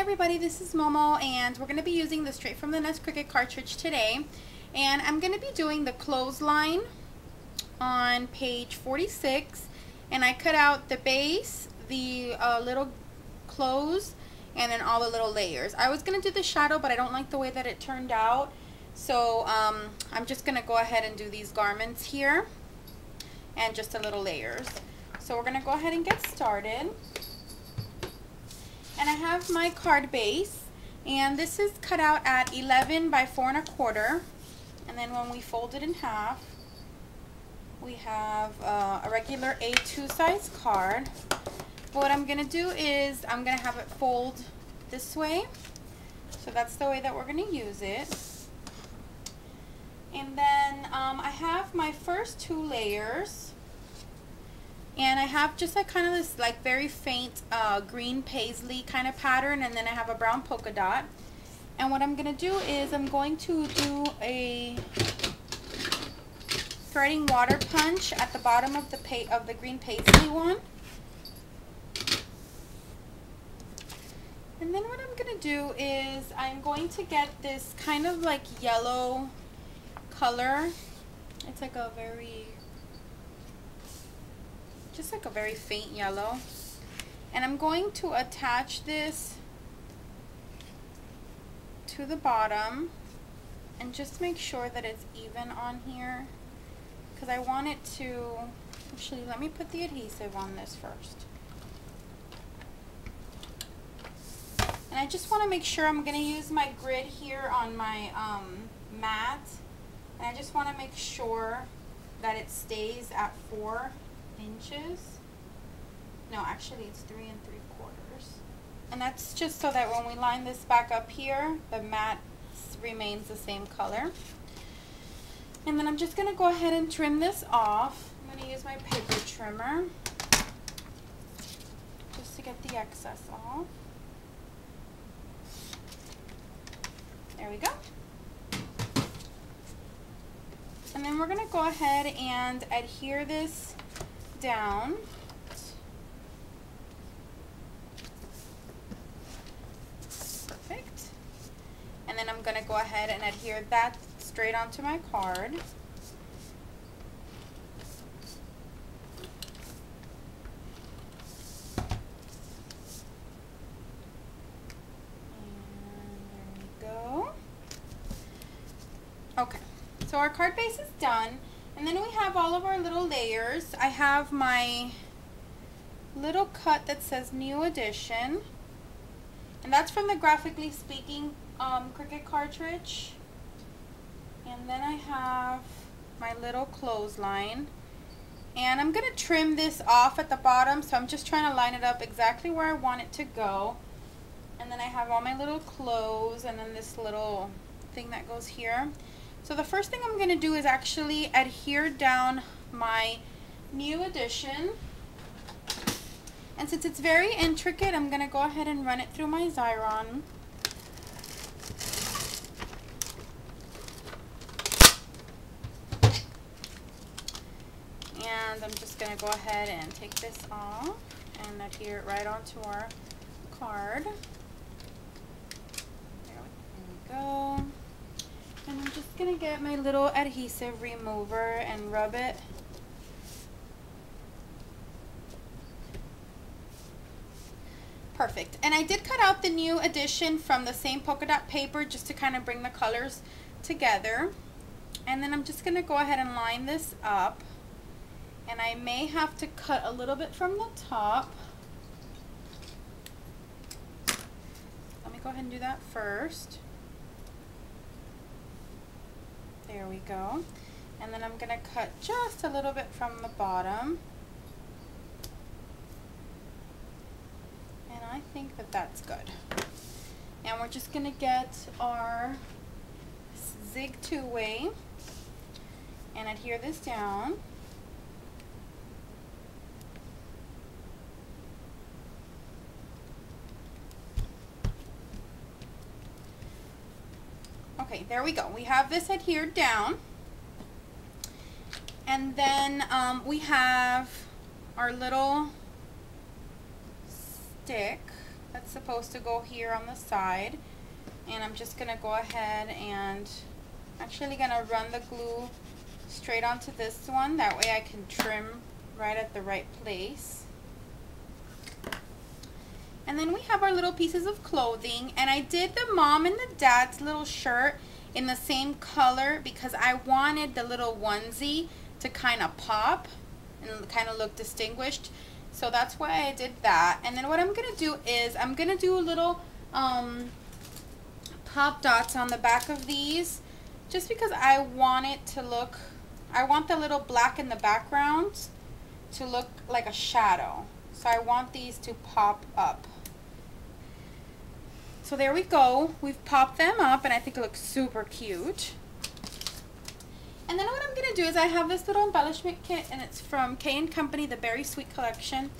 everybody, this is Momo and we're going to be using the Straight from the Nest Cricut cartridge today, and I'm going to be doing the clothesline on page 46, and I cut out the base, the little clothes, and then all the little layers. I was going to do the shadow, but I don't like the way that it turned out, so I'm just going to go ahead and do these garments here and just the little layers. So we're going to go ahead and get started. And I have my card base, and this is cut out at 11 by 4 1/4, and then when we fold it in half, we have a regular A2 size card. What I'm going to do is I'm going to have it fold this way, so that's the way that we're going to use it. And then I have my first 2 layers. And I have just like kind of this like very faint green paisley kind of pattern, and then I have a brown polka dot. And what I'm going to do is I'm going to do a threading water punch at the bottom of the green paisley one. And then what I'm going to do is I'm going to get this kind of like yellow color. It's like a just like a very faint yellow, and I'm going to attach this to the bottom and just make sure that it's even on here, because I want it to, actually let me put the adhesive on this first. And I just want to make sure I'm going to use my grid here on my mat, and I just want to make sure that it stays at 4 inches. No, actually it's 3 3/4. And that's just so that when we line this back up here, the mat remains the same color. And then I'm just going to go ahead and trim this off. I'm going to use my paper trimmer just to get the excess off. There we go. And then we're going to go ahead and adhere this down. Perfect. And then I'm going to go ahead and adhere that straight onto my card. And there we go. Okay, so our card base is done. And then we have all of our little layers. I have my little cut that says New Edition, and that's from the Graphically Speaking Cricut cartridge. And then I have my little clothesline, and I'm going to trim this off at the bottom, so I'm just trying to line it up exactly where I want it to go. And then I have all my little clothes, and then this little thing that goes here. So the first thing I'm going to do is actually adhere down my New Edition. And since it's very intricate, I'm going to go ahead and run it through my Xyron. And I'm just going to go ahead and take this off and adhere it right onto our card. There we go. And I'm just going to get my little adhesive remover and rub it. Perfect. And I did cut out the New Edition from the same polka dot paper just to kind of bring the colors together. And then I'm just going to go ahead and line this up. And I may have to cut a little bit from the top. Let me go ahead and do that first. There we go. And then I'm going to cut just a little bit from the bottom. And I think that that's good. And we're just going to get our zig 2-way and adhere this down. Okay, there we go. We have this adhered down. And then we have our little stick. that's supposed to go here on the side. And I'm just gonna go ahead and actually gonna run the glue straight onto this one. That way I can trim right at the right place. And then we have our little pieces of clothing, and I did the mom and the dad's little shirt in the same color because I wanted the little onesie to kind of pop and kind of look distinguished. So that's why I did that. And then what I'm going to do is I'm going to do a little pop dots on the back of these just because I want it to look, I want the little black in the background to look like a shadow. So I want these to pop up. So there we go. We've popped them up and I think it looks super cute. And then what I'm going to do is I have this little embellishment kit and it's from K & Company, the Berry Sweet collection.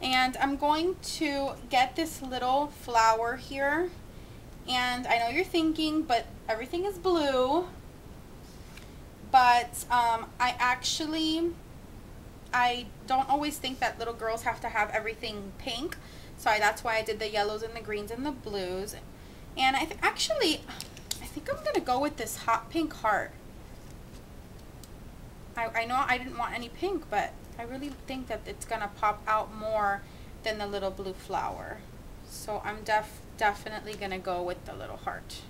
And I'm going to get this little flower here. And I know you're thinking, but everything is blue. But I don't always think that little girls have to have everything pink. So that's why I did the yellows and the greens and the blues. And I think I'm going to go with this hot pink heart. I know I didn't want any pink, but I really think that it's going to pop out more than the little blue flower. So I'm definitely going to go with the little heart.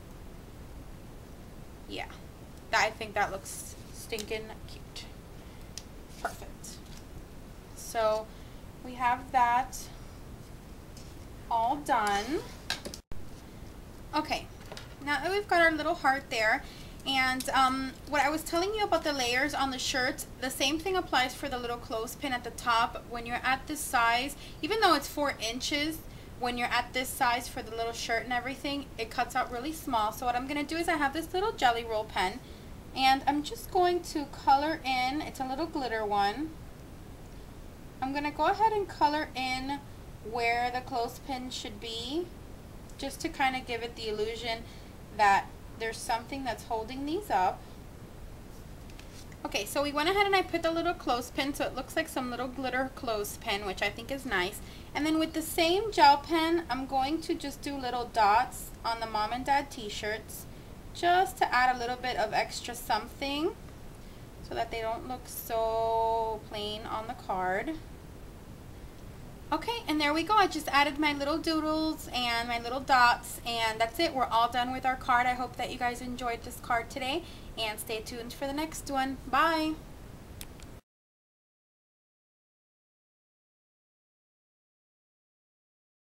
Yeah, I think that looks stinking cute. Perfect. So we have that all done. Okay, now that we've got our little heart there, and what I was telling you about the layers on the shirts, the same thing applies for the little clothespin at the top. When you're at this size, even though it's 4 inches, when you're at this size for the little shirt and everything, it cuts out really small. So what I'm going to do is I have this little jelly roll pen, and I'm just going to color in, it's a little glitter one. I'm going to go ahead and color in where the clothespin should be, just to kind of give it the illusion that there's something that's holding these up. Okay, so we went ahead and I put the little clothespin so it looks like some little glitter clothespin, which I think is nice. And then with the same gel pen, I'm going to just do little dots on the mom and dad t-shirts just to add a little bit of extra something so that they don't look so plain on the card. Okay, and there we go. I just added my little doodles and my little dots, and that's it. We're all done with our card. I hope that you guys enjoyed this card today, and stay tuned for the next one. Bye!